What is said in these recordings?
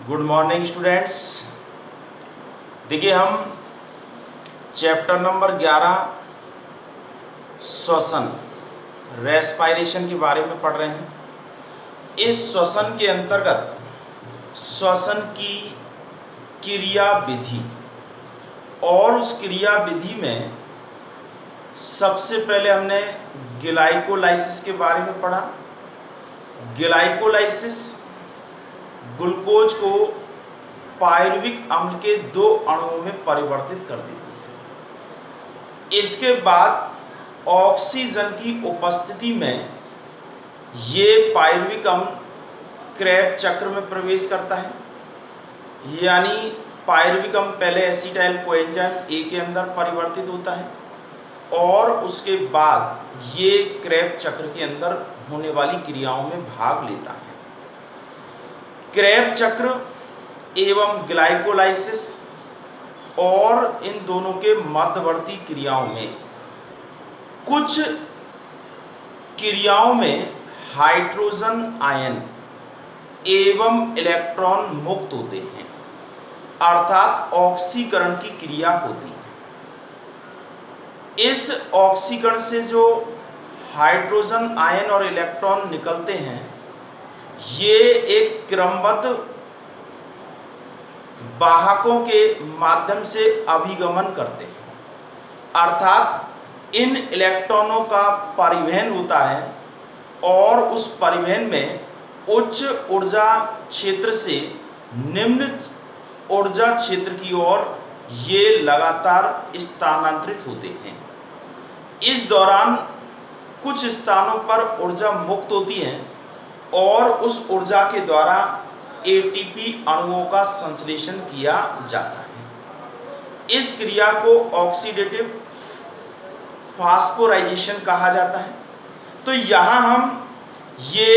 Good morning students. देखिए हम chapter number 11 श्वसन रेस्पायरेशन के बारे में पढ़ रहे हैं। इस श्वसन के अंतर्गत श्वसन की क्रिया विधि और उस क्रिया विधि में सबसे पहले हमने ग्लाइकोलाइसिस के बारे में पढ़ा। ग्लाइकोलाइसिस ग्लूकोज को पायरुविक अम्ल के 2 अणुओं में परिवर्तित कर देती है। इसके बाद ऑक्सीजन की उपस्थिति में ये पायरुविक अम्ल क्रेब चक्र में प्रवेश करता है, यानी पायरुविक अम्ल पहले एसिटाइल कोएंजाइम ए के अंदर परिवर्तित होता है और उसके बाद ये क्रेब चक्र के अंदर होने वाली क्रियाओं में भाग लेता है। क्रेब चक्र एवं ग्लाइकोलाइसिस और इन दोनों के मध्यवर्ती क्रियाओं में कुछ क्रियाओं में हाइड्रोजन आयन एवं इलेक्ट्रॉन मुक्त होते हैं, अर्थात ऑक्सीकरण की क्रिया होती है। इस ऑक्सीकरण से जो हाइड्रोजन आयन और इलेक्ट्रॉन निकलते हैं, ये एक क्रमबद्ध वाहकों के माध्यम से अभिगमन करते हैं, अर्थात इन इलेक्ट्रॉनों का परिवहन होता है और उस परिवहन में उच्च ऊर्जा क्षेत्र से निम्न ऊर्जा क्षेत्र की ओर ये लगातार स्थानांतरित होते हैं। इस दौरान कुछ स्थानों पर ऊर्जा मुक्त होती है और उस ऊर्जा के द्वारा एटीपी अणुओं का संश्लेषण किया जाता है। इस क्रिया को ऑक्सीडेटिव फास्फोराइजेशन कहा जाता है। तो यहाँ हम ये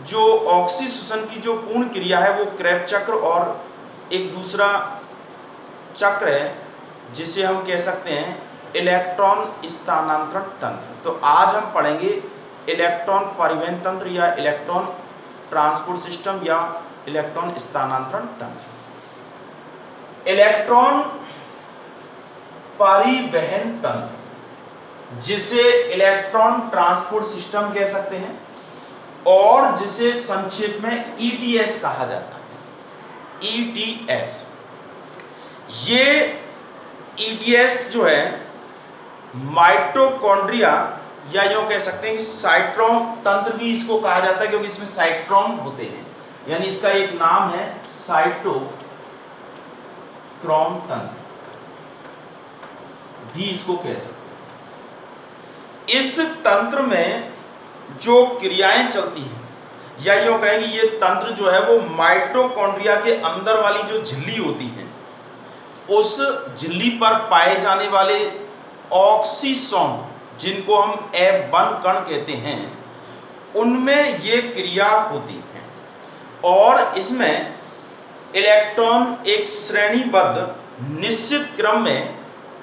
जो ऑक्सीशोषण की जो पूर्ण क्रिया है वो क्रेब चक्र और एक दूसरा चक्र है जिसे हम कह सकते हैं इलेक्ट्रॉन स्थानांतरण तंत्र। तो आज हम पढ़ेंगे इलेक्ट्रॉन परिवहन तंत्र या इलेक्ट्रॉन ट्रांसपोर्ट सिस्टम या इलेक्ट्रॉन स्थानांतरण तंत्र। इलेक्ट्रॉन परिवहन तंत्र जिसे इलेक्ट्रॉन ट्रांसपोर्ट सिस्टम कह सकते हैं और जिसे संक्षेप में ईटीएस कहा जाता है। ईटीएस, ये ईटीएस जो है माइटोकॉन्ड्रिया या यूं कह सकते हैं कि साइट्रोम तंत्र भी इसको कहा जाता है, क्योंकि इसमें साइट्रोम होते हैं, यानी इसका एक नाम है साइटोक्रोम तंत्र भी इसको कह सकते हैं। इस तंत्र में जो क्रियाएं चलती हैं या यूं कहें कि ये तंत्र जो है वो माइटोकॉन्ड्रिया के अंदर वाली जो झिल्ली होती है उस झिल्ली पर पाए जाने वाले ऑक्सीसोम जिनको हम F1 कण कहते हैं उनमें ये क्रिया होती है और इसमें इलेक्ट्रॉन एक श्रेणीबद्ध निश्चित क्रम में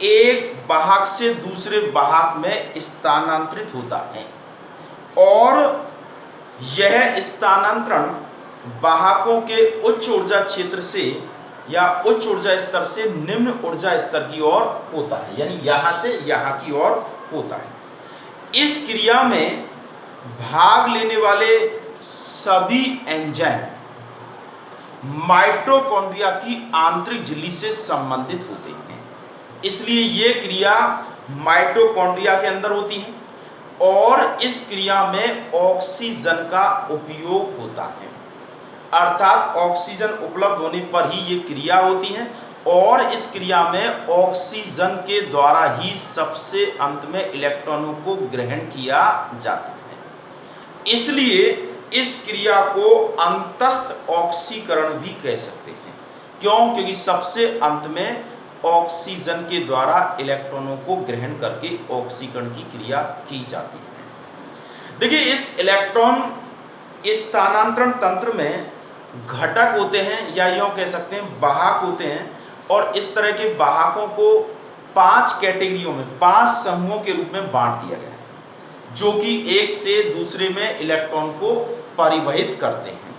एक वाहक से दूसरे वाहक में स्थानांतरित होता है और यह स्थानांतरण वाहकों के उच्च ऊर्जा क्षेत्र से या उच्च ऊर्जा स्तर से निम्न ऊर्जा स्तर की ओर होता है, यानी यहां से यहां की ओर होता है। इस क्रिया में भाग लेने वाले सभी एंजाइम माइटोकॉन्ड्रिया की आंतरिक झिल्ली से संबंधित होते हैं, इसलिए ये क्रिया माइटोकॉन्ड्रिया के अंदर होती है और इस क्रिया में ऑक्सीजन का उपयोग होता है, अर्थात ऑक्सीजन उपलब्ध होने पर ही ये क्रिया होती है और इस क्रिया में ऑक्सीजन के द्वारा ही सबसे अंत में इलेक्ट्रॉनों को ग्रहण किया जाता है। इसलिए इस क्रिया को अंतस्थ ऑक्सीकरण भी कह सकते हैं। क्यों? क्योंकि सबसे अंत में ऑक्सीजन के द्वारा इलेक्ट्रॉनों को ग्रहण करके ऑक्सीकरण की क्रिया की जाती है। देखिए, इस इलेक्ट्रॉन स्थानांतरण तंत्र में घटक होते हैं या यूं कह सकते हैं वाहक होते हैं और इस तरह के वाहकों को 5 कैटेगरियों में 5 समूहों के रूप में बांट दिया गया है जो कि एक से दूसरे में इलेक्ट्रॉन को परिवहित करते हैं।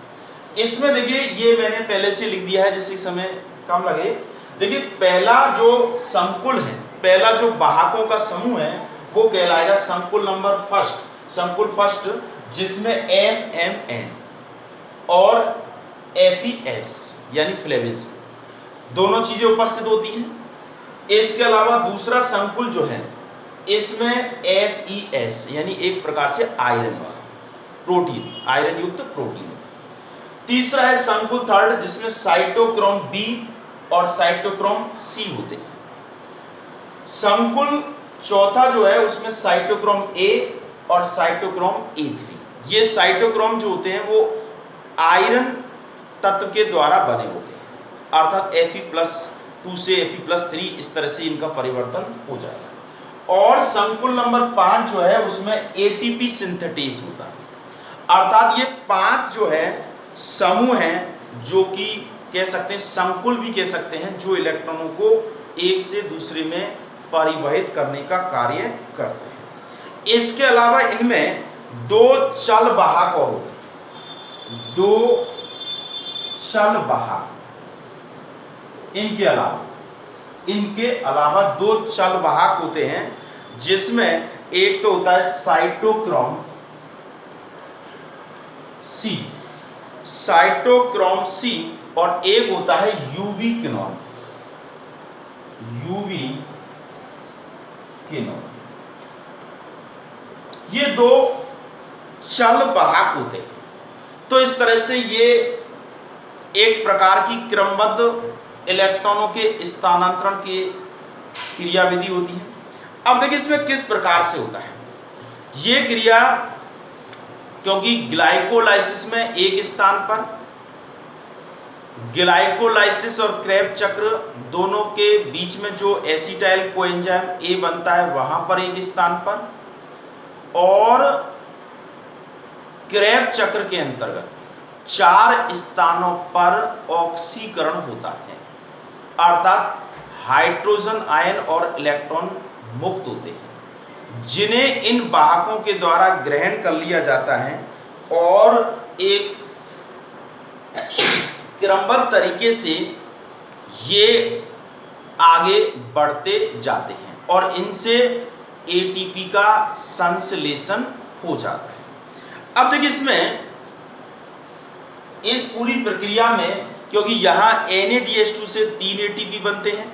इसमें देखिए ये मैंने पहले से लिख दिया है जिससे समय कम लगे। देखिए पहला जो संकुल है, पहला जो वाहकों का समूह है वो कहलाएगा संकुल नंबर फर्स्ट, संकुल फर्स्ट, जिसमें FMN और FES यानी फ्लेविज दोनों चीजें उपस्थित होती हैं। इसके अलावा दूसरा संकुल जो है इसमें FES यानी एक प्रकार से आयरन वाला प्रोटीन, आयरन युक्त प्रोटीन। तीसरा है संकुल थर्ड जिसमें साइटोक्रोम B और साइटोक्रोम C होते हैं। संकुल चौथा जो है उसमें साइटोक्रोम A और साइटोक्रोम A3। ये साइटोक्रोम जो होते हैं वो आयरन तत्व के द्वारा बने होते हैं, अर्थात Fe+2 से Fe+3 इस तरह से इनका परिवर्तन हो जाएगा। और संकुल नंबर 5 जो है उसमें ATP सिंथेटेज होता है, अर्थात ये 5 जो है समूह हैं जो कि कह सकते हैं संकुल भी कह सकते हैं, जो इलेक्ट्रॉनों को एक से दूसरे में परिवहित करने का कार्य करते हैं। इसके अलावा इनमें 2 चल वाहक और होते हैं, 2 चल वाहक। इनके अलावा 2 चल वाहक होते हैं जिसमें एक तो होता है साइटोक्रोम C, साइटोक्रोम C, और एक होता है यूबीक्विनोन, ये 2 चल वाहक होते हैं। तो इस तरह से ये एक प्रकार की क्रमबद्ध इलेक्ट्रॉनों के स्थानांतरण की क्रियाविधि होती है। अब देखिए इसमें किस प्रकार से होता है ये क्रिया, क्योंकि ग्लाइकोलाइसिस में एक स्थान पर, ग्लाइकोलाइसिस और क्रेब चक्र दोनों के बीच में जो एसिटाइल कोएंजाइम A बनता है वहां पर एक स्थान पर, और क्रेब चक्र के अंतर्गत 4 स्थानों पर ऑक्सीकरण होता है, अर्थात हाइड्रोजन आयन और इलेक्ट्रॉन मुक्त होते हैं, जिन्हें इन वाहकों के द्वारा ग्रहण कर लिया जाता है और एक क्रमबद्ध तरीके से ये आगे बढ़ते जाते हैं और इनसे ATP का संश्लेषण हो जाता है। अब देखिए इसमें इस पूरी प्रक्रिया में, क्योंकि यहाँ NADH2 से 3 ATP बनते हैं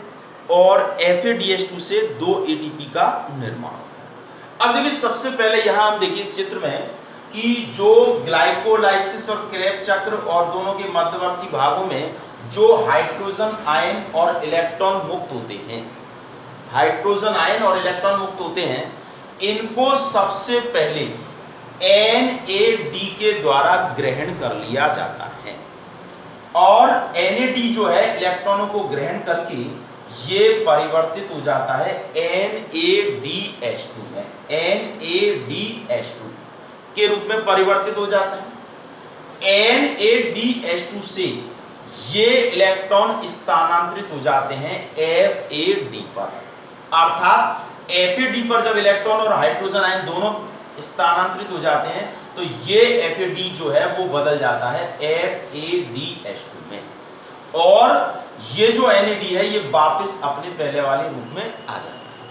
और FADH2 से 2 ATP का निर्माण होता है। अब देखिए सबसे पहले यहाँ हम देखिए इस चित्र में कि जो ग्लाइकोलाइसिस और क्रेब चक्र और दोनों के मध्यवर्ती भागों में जो हाइड्रोजन आयन और इलेक्ट्रॉन मुक्त होते हैं, हाइड्रोजन आयन और इलेक्ट्रॉन मुक्त होते हैं, इनको सबसे पहले NAD के द्वारा ग्रहण कर लिया जाता है और NAD जो है इलेक्ट्रॉनों को ग्रहण करके ये परिवर्तित हो जाता है NADH2 में, NADH2 के रूप में परिवर्तित हो जाता है। NADH2 से ये इलेक्ट्रॉन स्थानांतरित हो जाते हैं FAD पर, अर्थात FAD पर जब इलेक्ट्रॉन और हाइड्रोजन आयन दोनों स्थानांतरित हो जाते हैं तो ये FAD जो है वो बदल जाता है FADH2 में, और ये जो NAD है ये वापस अपने पहले वाले रूप में आ जाता है।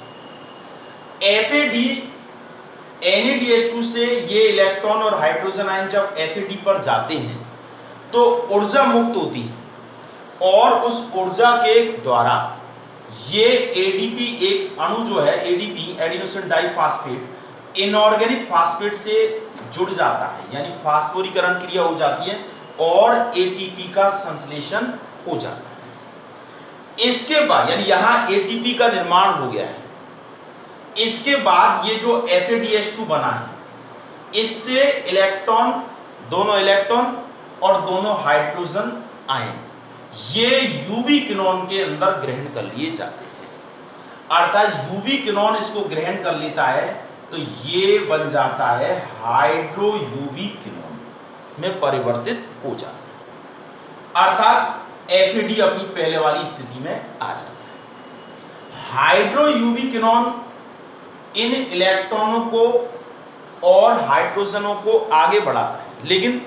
NADH2 से ये इलेक्ट्रॉन और हाइड्रोजन आयन जब FAD पर जाते हैं तो ऊर्जा मुक्त होती है और उस ऊर्जा के द्वारा ये ADP एक अणु जो है ADP adenosine diphosphate inorganic phosphate से जुड़ जाता है, यानी फास्फोरीकरण क्रिया हो जाती है और ATP का संश्लेषण हो जाता है। इसके बाद यानी यहां ATP का निर्माण हो गया है, इसके बाद ये जो FADH2 बना है इससे इलेक्ट्रॉन, दोनों इलेक्ट्रॉन और दोनों हाइड्रोजन आयन ये यूबीक्विनोन के अंदर ग्रहण कर लिए जाते हैं, अर्थात यूबीक्विनोन इसको ग्रहण कर लेता है तो ये बन जाता है हाइड्रो यूबीक्विनोन में परिवर्तित हो जाता है, अर्थात FAD अपनी पहले वाली स्थिति में आ जाता है। हाइड्रो यूबीक्विनोन इन इलेक्ट्रॉनों को और हाइड्रोजनों को आगे बढ़ाता है, लेकिन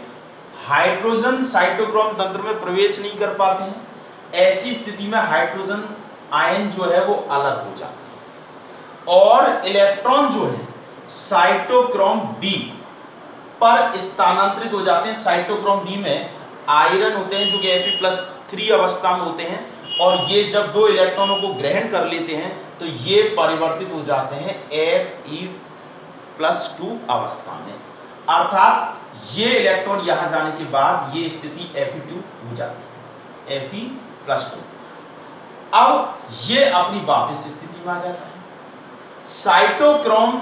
हाइड्रोजन साइटोक्रोम तंत्र में प्रवेश नहीं कर पाते हैं, ऐसी स्थिति में हाइड्रोजन आयन जो है वो अलग हो जाता है और इलेक्ट्रॉन जो है साइटोक्रोम बी पर स्थानांतरित हो जाते हैं। साइटोक्रोम बी में आयरन होते हैं जो कि Fe+3 अवस्था में होते हैं और ये जब दो इलेक्ट्रॉनों को ग्रहण कर लेते हैं तो ये परिवर्तित हो जाते हैं Fe+2 अवस्था में, अर्थात ये इलेक्ट्रॉन यहां जाने के बाद ये स्थिति Fe2 हो जाती है, Fe+2। अब ये अपनी वापस स्थिति में आ जाता है। साइटोक्रोम,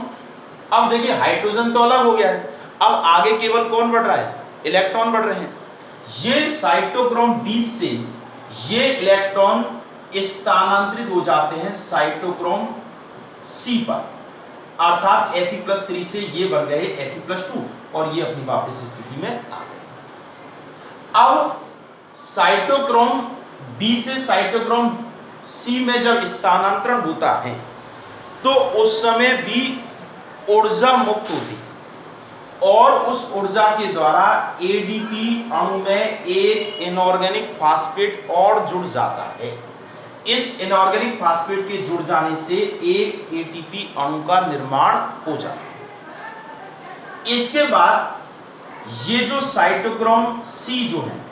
अब देखिए हाइड्रोजन तो अलग हो गया है, अब आगे केवल कौन बढ़ रहा है, इलेक्ट्रॉन बढ़ रहे हैं। ये साइटोक्रोम 20 से ये इलेक्ट्रॉन स्थानांतरित हो जाते हैं साइटोक्रोम सी पर, अर्थात Fe+3 से ये बन गए Fe+2 और ये अपनी वापस स्थिति में आ गए। अब साइटोक्रोम बी से साइटोक्रोम सी में जब स्थानांतरण होता है तो उस समय भी ऊर्जा मुक्त होती है और उस ऊर्जा के द्वारा एडीपी अणु में एक इनऑर्गेनिक फास्फेट और जुड़ जाता है। इस इनऑर्गेनिक फास्फेट के जुड़ जाने से एक एटीपी अणु का निर्माण हो जाता है। इसके बाद ये जो साइटोक्रोम सी जो है,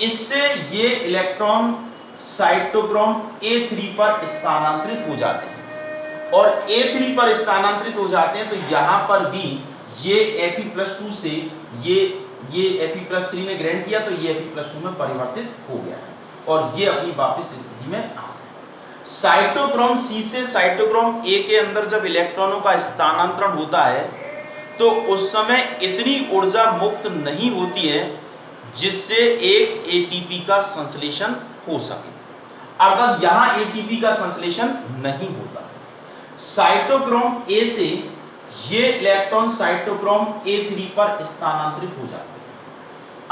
इससे ये इलेक्ट्रॉन साइटोक्रोम A3 पर स्थानांतरित हो जाते हैं और A3 पर स्थानांतरित हो जाते हैं तो यहां पर भी ये Fe+2 से ये Fe+3 ने ग्रहण किया तो ये Fe+2 में परिवर्तित हो गया है और ये अपनी वापस स्थिति में आ गया। साइटोक्रोम सी से साइटोक्रोम A के अंदर जब इलेक्ट्रॉनों का स्थानांतरण होता है तो उस समय इतनी ऊर्जा मुक्त नहीं होती है जिससे एक एटीपी का संश्लेषण हो सके, अर्थात यहां एटीपी का संश्लेषण नहीं होता। साइटोक्रोम ए से ये इलेक्ट्रॉन साइटोक्रोम A3 पर स्थानांतरित हो जाते हैं,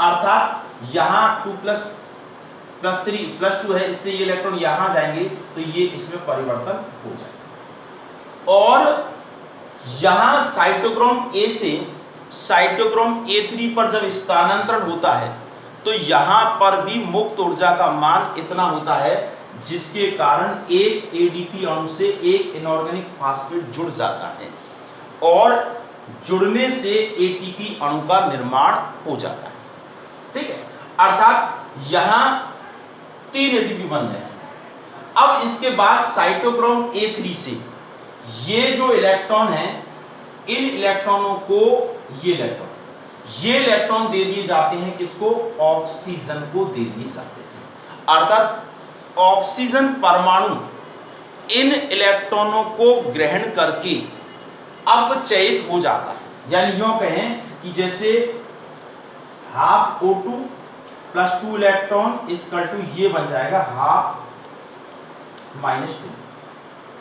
अर्थात यहां 2+3+2 है, इससे ये इलेक्ट्रॉन यहां जाएंगे तो ये इसमें परिवर्तन हो जाएगा और यहां साइटोक्रोम A से साइटोक्रोम A3 पर जब स्थानांतरण होता है तो यहां पर भी मुक्त ऊर्जा का मान इतना होता है जिसके कारण एक एडीपी अणु से एक इनऑर्गेनिक फास्फेट जुड़ जाता है और जुड़ने से एटीपी अणु का निर्माण हो जाता है। ठीक है, अर्थात यहां 3 एटीपी बन गए। अब इसके बाद साइटोक्रोम A3 से ये जो इलेक्ट्रॉन है, इन इलेक्ट्रॉनों को ये इलेक्ट्रॉन दे दिए जाते हैं, किसको, ऑक्सीजन को दे दिए जाते हैं, अर्थात ऑक्सीजन परमाणु इन इलेक्ट्रॉनों को ग्रहण करके अपचयित हो जाता है। यानी यूं कहें कि जैसे हाफ O2 + 2 इलेक्ट्रॉन = ये बन जाएगा हाफ -2,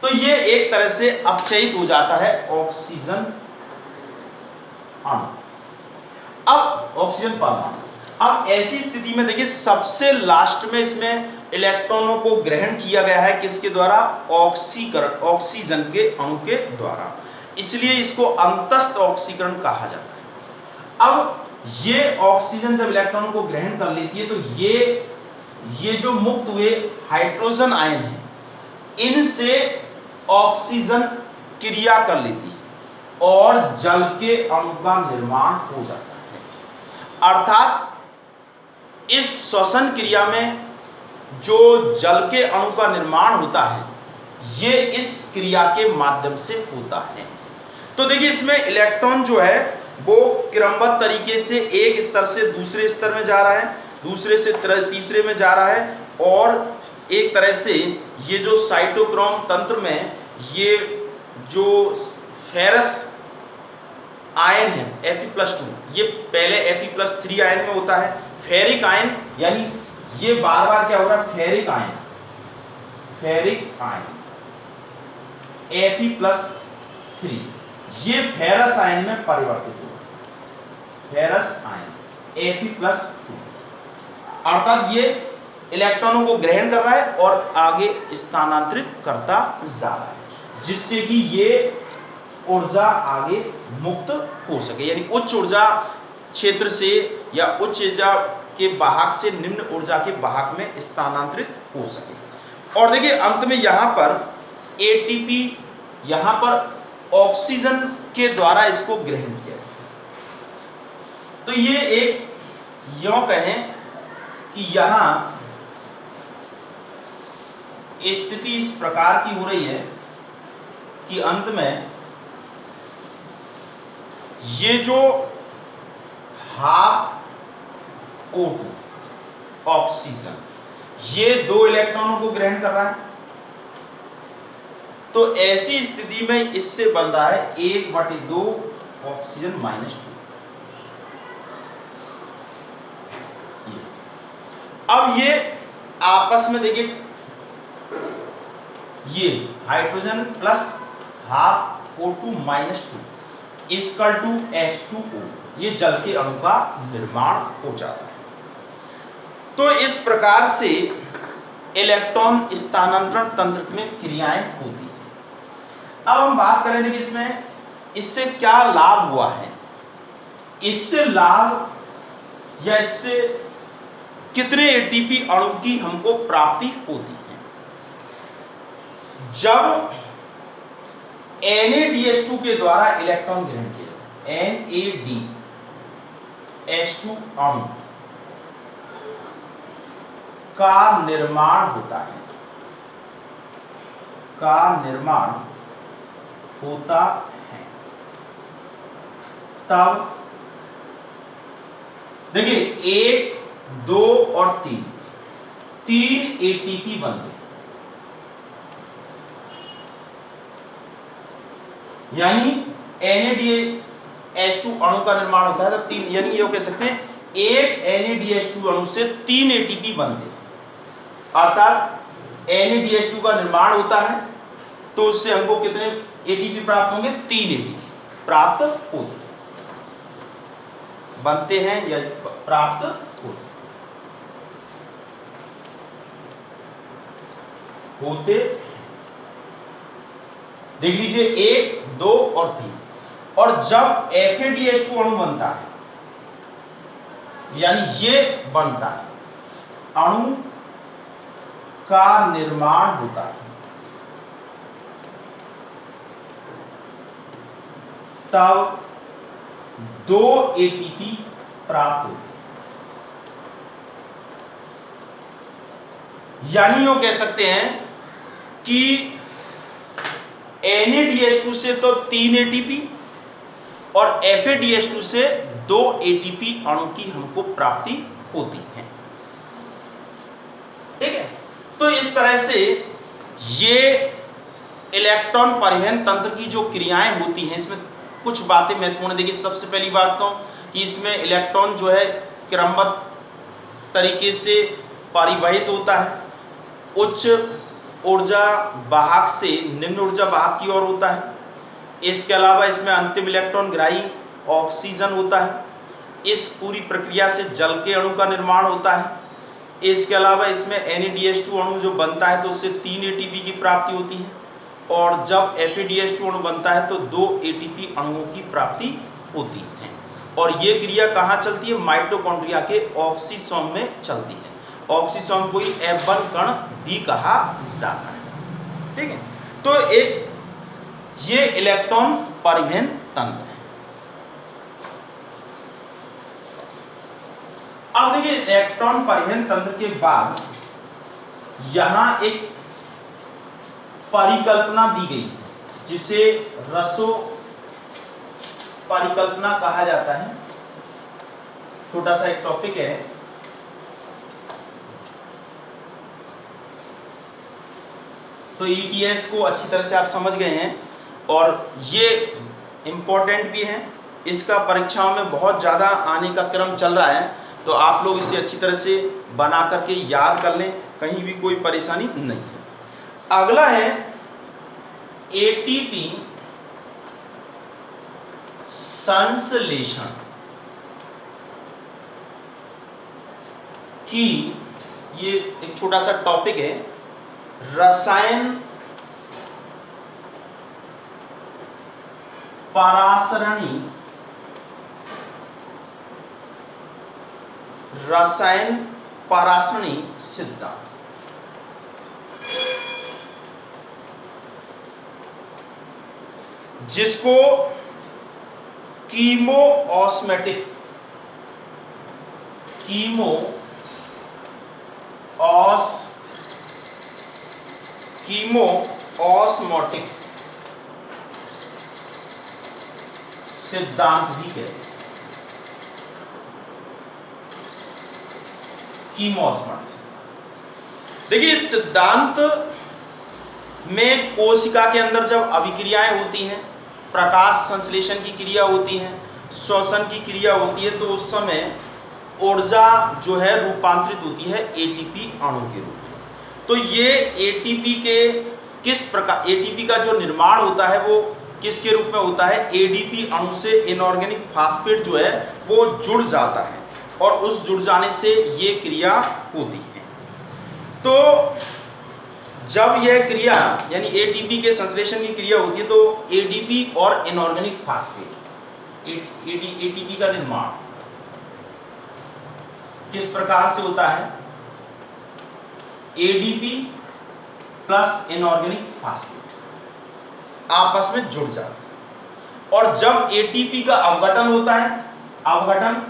तो ये एक तरह से अपचयित हो जाता है ऑक्सीजन अणु। अब ऑक्सीजन परमाणु, अब ऐसी स्थिति में देखिए सबसे लास्ट में इसमें इलेक्ट्रॉनों को ग्रहण किया गया है किसके द्वारा, ऑक्सीजन के अणु के द्वारा, इसलिए इसको अंतस्थ ऑक्सीकरण कहा जाता है। अब ये ऑक्सीजन जब इलेक्ट्रॉनों को ग्रहण कर लेती है तो ये जो मुक्त हुए हाइड्रोजन आयन है इनसे ऑक्सीजन क्रिया कर लेती है और जल के अणु का निर्माण हो जाता है, अर्थात इस श्वसन क्रिया में जो जल के अणु का निर्माण होता है ये इस क्रिया के माध्यम से होता है। तो देखिए इसमें इलेक्ट्रॉन जो है वो क्रमबद्ध तरीके से एक स्तर से दूसरे स्तर में जा रहा है, दूसरे से तीसरे में जा रहा है और एक तरह से ये जो साइटोक्रोम तंत्र में ये जो फेरस आयन है Fe+2, ये पहले Fe+3 आयन में होता है, फेरिक आयन, यानी ये बार बार क्या हो रहा है, फेरिक आयन Fe+3 ये फेरस आयन में परिवर्तित होगा, फेरस आयन Fe+2, अर्थात ये इलेक्ट्रॉनों को ग्रहण कर रहा है और आगे स्थानांतरित करता जा रहा है जिससे कि ये ऊर्जा आगे मुक्त हो सके, यानी उच्च ऊर्जा क्षेत्र से या उच्च ऊर्जा के वाहक से निम्न ऊर्जा के वाहक में स्थानांतरित हो सके। और देखिए अंत में यहाँ पर एटीपी, यहाँ पर ऑक्सीजन के द्वारा इसको ग्रहण किया। तो ये एक यों कहें कि यहाँ स्थिति इस प्रकार की हो रही है कि अंत में ये जो हाफ O2 ऑक्सीजन ये 2 इलेक्ट्रॉनों को ग्रहण कर रहा है। तो ऐसी स्थिति में इससे बन रहा है 1/2 ऑक्सीजन -2। अब ये आपस में देखिए, ये hydrogen plus half O2 -2 equal to H2O, ये जल के अणु का निर्माण हो जाता है। तो इस प्रकार से इलेक्ट्रॉन स्थानांतरण तंत्र में क्रियाएं होती हैं। अब हम बात करेंगे कि इसमें इससे क्या लाभ हुआ है, इससे लाभ या इससे कितने एटीपी अणु की हमको प्राप्ति होती है। जब NADH2 के द्वारा इलेक्ट्रॉन ग्रहण किया, NADH2 अणु का निर्माण होता है, तब देखिए 1, 2 और 3 एटीपी बनते हैं। यानी NADH2 अणु का निर्माण होता है तो 3, यानी ये कह सकते हैं एक NADH2 अणु से 3 एटीपी बनते हैं। अर्थात NADH2 का निर्माण होता है तो उससे हमको कितने एटीपी प्राप्त होंगे, 3 एटीपी प्राप्त बनते हैं या प्राप्त होते। देख लीजिए 1, 2 और 3। और जब FADH2 अणु बनता है, यानी ये बनता है, अणु का निर्माण होता है, तब 2 एटीपी प्राप्त होते हैं। यानी वो कह सकते हैं कि NADH2 से तो 3 एटीपी और FADH2 से 2 एटीपी अणु की हमको प्राप्ति होती है। ठीक है, तो इस तरह से ये इलेक्ट्रॉन परिवहन तंत्र की जो क्रियाएं होती हैं, इसमें कुछ बातें महत्वपूर्ण। देखिए सबसे पहली बात तो कि इसमें इलेक्ट्रॉन जो है क्रमबद्ध तरीके से परिवहित होता है, उच्च ऊर्जा वाहक से निम्न ऊर्जा वाहक की ओर होता है। इसके अलावा इसमें अंतिम इलेक्ट्रॉन ग्राही ऑक्सीजन होता है। इस पूरी प्रक्रिया से जल के अणु का निर्माण होता है। इसके अलावा इसमें NADH2 अणु जो बनता है तो उससे 3 एटीपी की प्राप्ति होती है, और जब FADH2 अणु बनता है तो 2 एटीपी अणुओं की प्राप्ति होती है। और ये क्रिया कहाँ चलती है, माइटोकॉन्ड्रिया के ऑक्सीसोम में चलती है। ऑक्सीसोम को ही F1 कण भी कहा जाता है। ठीक है, तो एक ये इलेक्ट्रॉन परिवहन तंत्र है। अब देखिए इलेक्ट्रॉन परिवहन तंत्र के बाद यहां एक परिकल्पना दी गई जिसे रसो परिकल्पना कहा जाता है। छोटा सा एक टॉपिक है। तो ETS को अच्छी तरह से आप समझ गए हैं और ये इम्पोर्टेंट भी है। इसका परीक्षाओं में बहुत ज़्यादा आने का क्रम चल रहा है, तो आप लोग इसे अच्छी तरह से बना करके याद कर लें, कहीं भी कोई परेशानी नहीं है। अगला है ATP संश्लेषण की, ये एक छोटा सा टॉपिक है। रसायन परासरणी रसायन परासरणी सिद्धांत। जिसको कीमोऑस्मेटिक कीमोऑस्मोटिक सिद्धांत भी कहते हैं। कीमोऑस्मोटिक सिद्धांत। देखिए इस सिद्धांत में कोशिका के अंदर जब अभिक्रियाएं होती हैं, प्रकाश संश्लेषण की क्रिया होती है, श्वसन की क्रिया होती है, तो उस समय ऊर्जा जो है रूपांतरित होती है एटीपी अणु के रूप में। तो ये एटीपी के किस प्रकार, एटीपी का जो निर्माण होता है वो किसके रूप में होता है, एडीपी अणु से इनऑर्गेनिक फास्फेट जो है वो जुड़ जाता है और उस जुड़ जाने से ये क्रिया होती है। तो जब यह क्रिया यानी एटीपी के संश्लेषण की क्रिया होती है तो एडीपी और इनऑर्गेनिक फास्फेट एटीपी का निर्माण किस प्रकार से होता है, एडीपी प्लस इनऑर्गेनिक फास्फेट आपस में जुड़ जाते हैं। और जब एटीपी का अवघटन होता है, अवघटन,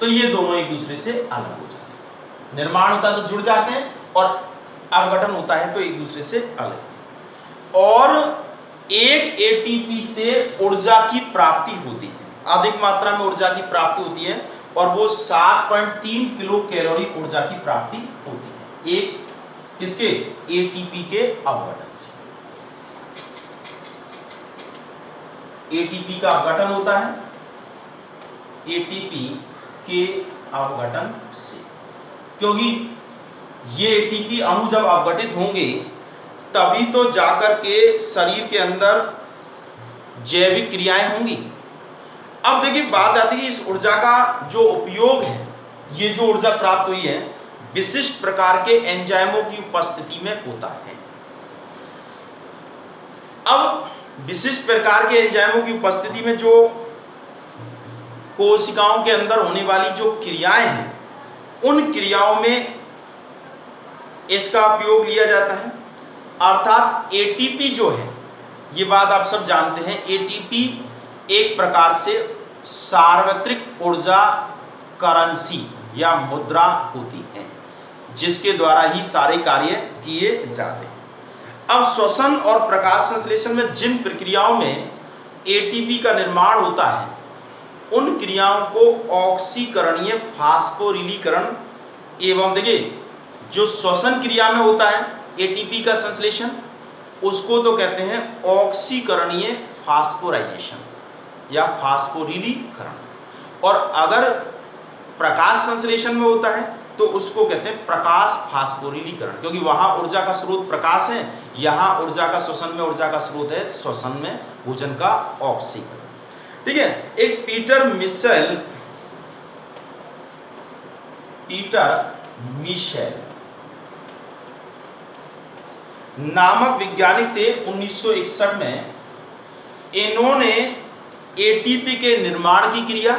तो ये दोनों एक दूसरे से अलग हो जाते हैं। निर्माण होता है तो जुड़ जाते हैं और अवघटन होता है तो एक दूसरे से अलग। और एक एटीपी से ऊर्जा की प्राप्ति होती है, अधिक मात्रा में ऊर्जा की प्राप्ति होती है और वो 7.3 किलो कैलोरी ऊर्जा की प्राप्ति होती है एक किसके, एटीपी के अवघटन से। एटीपी का अवघटन होता है एटीपी के अवघटन से, क्योंकि ये एटीपी अणु जब अवघटित होंगे तभी तो जाकर के शरीर के अंदर जैविक क्रियाएं होंगी। अब देखिए बात आती है इस ऊर्जा का जो उपयोग है, ये जो ऊर्जा प्राप्त हुई है विशिष्ट प्रकार के एंजाइमों की उपस्थिति में होता है। अब विशिष्ट प्रकार के एंजाइमों की उपस्थिति में जो कोशिकाओं के अंदर होने वाली जो क्रियाएं हैं उन क्रियाओं में इसका उपयोग लिया जाता है। अर्थात एटीपी जो है, ये बात आप सब जानते हैं, एटीपी एक प्रकार से सार्वत्रिक ऊर्जा करेंसी या मुद्रा होती है जिसके द्वारा ही सारे कार्य किए जाते हैं। अब श्वसन और प्रकाश संश्लेषण में जिन प्रक्रियाओं में एटीपी का निर्माण होता है उन क्रियाओं को ऑक्सीकरणीय फास्फोरिलीकरण एवं देखिए जो श्वसन क्रिया में होता है एटीपी का संश्लेषण उसको तो कहते हैं ऑक्सीकरणीय फास्फोराइजेशन या फास्फोरिलीकरण, और अगर प्रकाश संश्लेषण में होता है तो उसको कहते हैं प्रकाश फास्फोरिलीकरण, क्योंकि वहां ऊर्जा का स्रोत प्रकाश है, यहाँ ऊर्जा का श्वसन में ऊर्जा का स्रोत है श्वसन में भोजन का ऑक्सीकरण। ठीक है, एक पीटर मिशेल नामक वैज्ञानिक थे 1961 में। इन्होंने एटीपी के निर्माण की क्रिया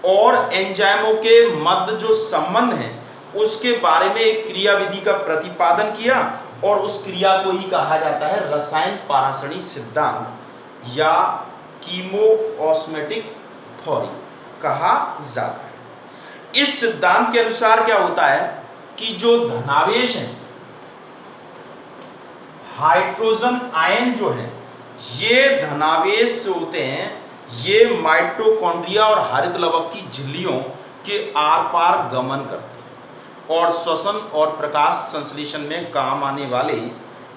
और एंजाइमों के मध्य जो संबंध है उसके बारे में एक क्रिया विधि का प्रतिपादन किया और उस क्रिया को ही कहा जाता है रसायन परासरणी सिद्धांत या कीमोऑस्मेटिक थ्योरी कहा जाता है। इस सिद्धांत के अनुसार क्या होता है कि जो धनावेश है, हाइड्रोजन आयन जो है, ये धनावेश होते हैं, ये माइटोकॉन्ड्रिया और हरित लवक की झिल्लियों के आर पार गमन करते हैं और श्वसन और प्रकाश संश्लेषण में काम आने वाले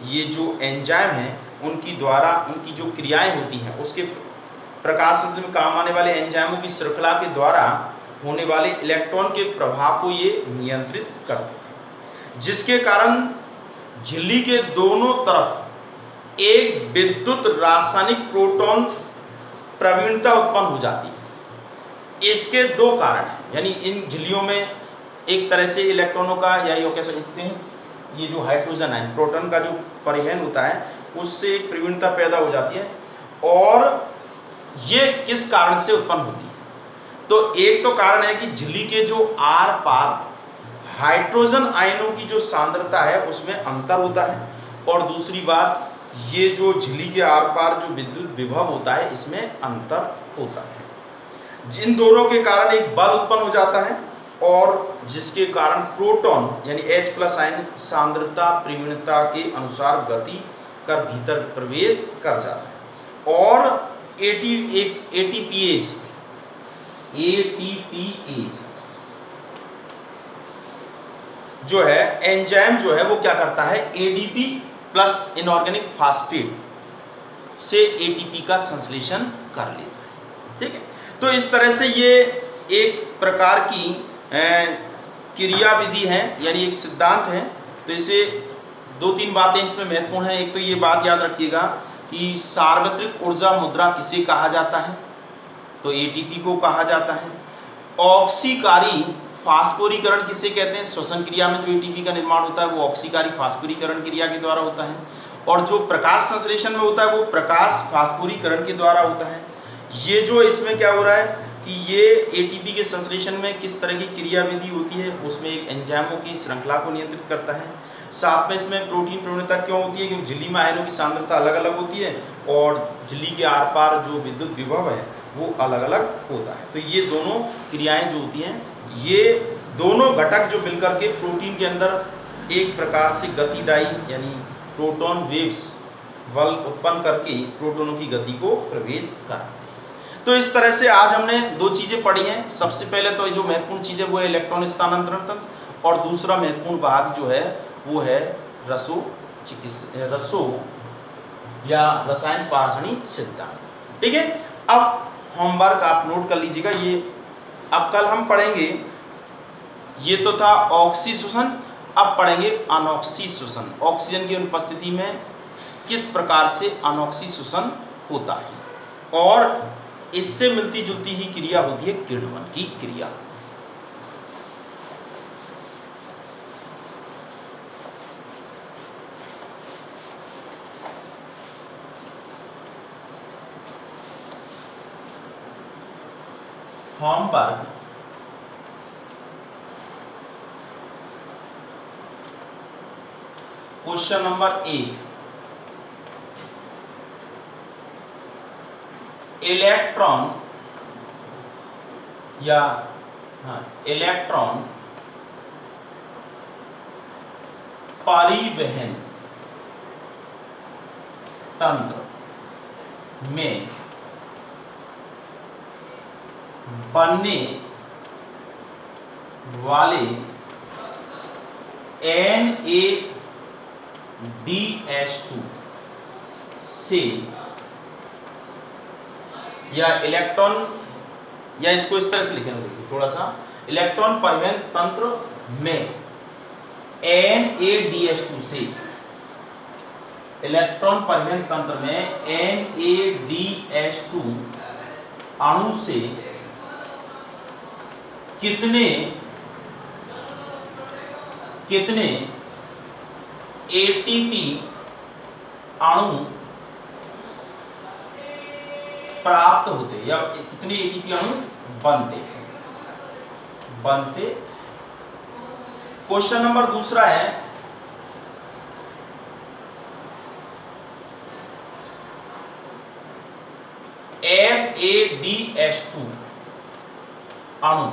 ये जो एंजाइम हैं उनकी द्वारा उनकी जो क्रियाएं होती हैं उसके प्रकाश संश्लेषण में काम आने वाले एंजाइमों की श्रृंखला के द्वारा होने वाले इलेक्ट्रॉन के प्रभाव को ये नियंत्रित करते हैं, जिसके कारण झिल्ली के दोनों तरफ एक विद्युत रासायनिक प्रोटॉन प्रवीणता उत्पन्न हो जाती है। इसके दो कारण हैं, यानी इन झिल्लियों में एक तरह से इलेक्ट्रॉनों का या ये कह सकते हैं ये जो हाइड्रोजन आयन प्रोटॉन का जो परिवहन होता है उससे एक प्रवीणता पैदा हो जाती है। और ये किस कारण से उत्पन्न होती है? तो एक तो कारण है कि झिल्ली के जो आर पार हाइड्रोजन आयनों की जो सांद्रता है उसमें अंतर होता है, और दूसरी बात ये जो झिल्ली के आर पार जो विद्युत विभव होता है इसमें अंतर होता है। जिन दोनों के कारण एक बल उत्पन्न हो जाता है, और जिसके कारण प्रोटॉन यानी H+ आयन सांद्रता प्रवणता के अनुसार गति कर भीतर प्रवेश कर जाता है। और ATPase जो है एंजाइम जो है वो क्या करता है, ADP प्लस इनऑर्गेनिक फास्फेट से ATP का संश्लेषण कर लेता है। ठीक है, तो इस तरह से ये एक प्रकार की क्रिया विधि है, यानी एक सिद्धांत है। तो इसे 2-3 बातें इसमें महत्वपूर्ण है। एक तो ये बात याद रखिएगा कि सार्वत्रिक ऊर्जा मुद्रा किसे कहा जाता है, तो ATP को कहा जाता है। ऑक्सीकारी फास्फोरीकरण किसे कहते हैं, श्वसन क्रिया में जो ATP का निर्माण होता है वो ऑक्सीकारी फास्फोरीकरण क्रिया के द्वारा होता है, और जो प्रकाश संश्लेषण में होता है वो प्रकाश फास्फोरीकरण के द्वारा होता है। ये जो इसमें क्या हो रहा है कि ये ATP के संश्लेषण में किस तरह की क्रिया विधि होती है, उसमें एक एंजाइमों की श्रृंखला को नियंत्रित करता है। साथ में इसमें प्रोटीन प्रवणता क्यों होती है, क्योंकि झिल्ली में आयनों की सांद्रता अलग अलग होती है, और झिल्ली के आर पार जो विद्युत विभव है वो अलग अलग होता है। तो ये दोनों क्रियाएं जो होती हैं, ये दोनों घटक जो मिलकर के प्रोटीन के अंदर एक प्रकार से गतिदायी यानी प्रोटॉन वेव्स बल उत्पन्न करके प्रोटॉनों की गति को प्रवेश करते हैं। तो इस तरह से आज हमने 2 चीजें पढ़ी हैं। सबसे पहले तो जो महत्वपूर्ण चीज है वो है इलेक्ट्रॉन स्थानांतरण तंत्र, और दूसरा महत्वपूर्ण भाग जो है वो है रसो या रसायन पाषाणी सिद्धांत। ठीक है, अब होमवर्क आप नोट कर लीजिएगा। ये अब कल हम पढ़ेंगे, ये तो था ऑक्सीशोषण, अब पढ़ेंगे अनऑक्सीशोषण। ऑक्सीजन की अनुपस्थिति में किस प्रकार से अनऑक्सीशोषण होता है, और इससे मिलती जुलती ही क्रिया होती है किण्वन की क्रिया। होमवर्क क्वेश्चन नंबर 1, इलेक्ट्रॉन या इलेक्ट्रॉन परिवहन तंत्र में बनने वाले NaDH2 से, या इलेक्ट्रॉन, या इसको इस तरह से लिखेंगे देखिए थोड़ा सा, इलेक्ट्रॉन परिवहन तंत्र में NaDH2 से, इलेक्ट्रॉन परिवहन तंत्र में NaDH2 अणु से कितने ATP अणु प्राप्त होते या कितने ATP अणु बनते। क्वेश्चन नंबर दूसरा है, FADH2 अणु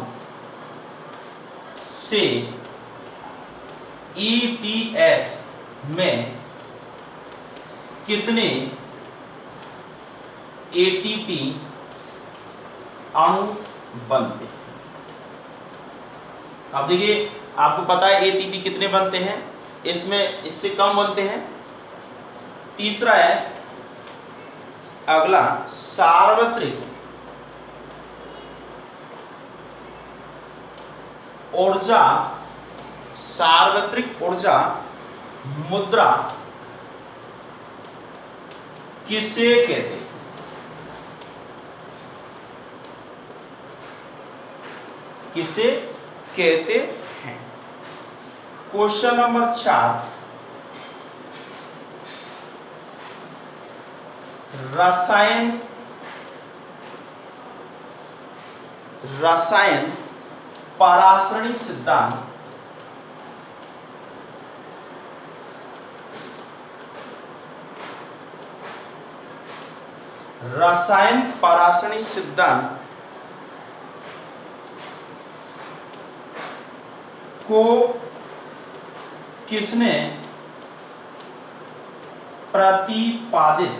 से ETS में कितने ATP अणु बनते। अब देखिए आपको पता है ATP कितने बनते हैं, इसमें इससे कम बनते हैं। तीसरा है अगला, सार्वत्रिक ऊर्जा मुद्रा किसे कहते हैं, किसे कहते हैं। क्वेश्चन नंबर 4, रसायन रसायन परासरणी सिद्धांत रसायन परासरणी सिद्धांत को किसने प्रतिपादित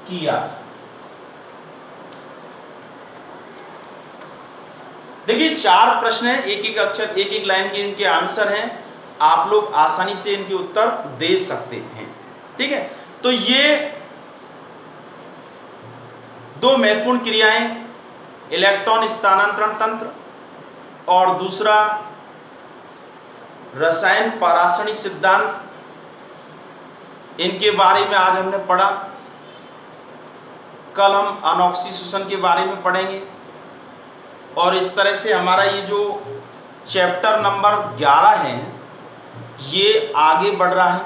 किया? देखिए 4 प्रश्न है, एक एक अक्षर एक एक लाइन के इनके आंसर हैं, आप लोग आसानी से इनके उत्तर दे सकते हैं। ठीक है, तो ये 2 महत्वपूर्ण क्रियाएं, इलेक्ट्रॉन स्थानांतरण तंत्र और दूसरा रसायन परासरणी सिद्धांत, इनके बारे में आज हमने पढ़ा। कल हम अनऑक्सीडेशन के बारे में पढ़ेंगे और इस तरह से हमारा ये जो चैप्टर नंबर 11 है ये आगे बढ़ रहा है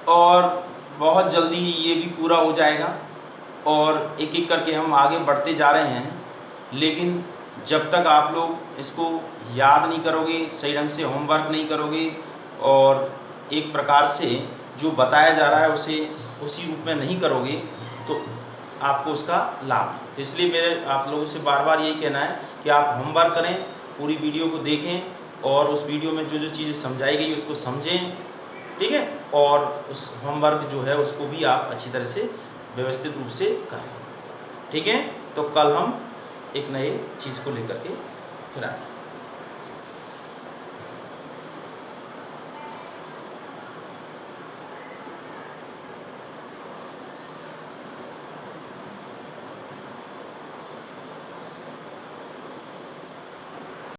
और बहुत जल्दी ही ये भी पूरा हो जाएगा और एक एक करके हम आगे बढ़ते जा रहे हैं। लेकिन जब तक आप लोग इसको याद नहीं करोगे, सही ढंग से होमवर्क नहीं करोगे और एक प्रकार से जो बताया जा रहा है उसे उसी रूप में नहीं करोगे तो आपको उसका लाभ नहीं। तो इसलिए मेरे आप लोगों से बार बार यही कहना है कि आप होमवर्क करें, पूरी वीडियो को देखें और उस वीडियो में जो जो चीज़ें समझाई गई उसको समझें। ठीक है, और उस होमवर्क जो है उसको भी आप अच्छी तरह से व्यवस्थित रूप से करें। ठीक है, तो कल हम एक नए चीज़ को लेकर के फिर आएंगे।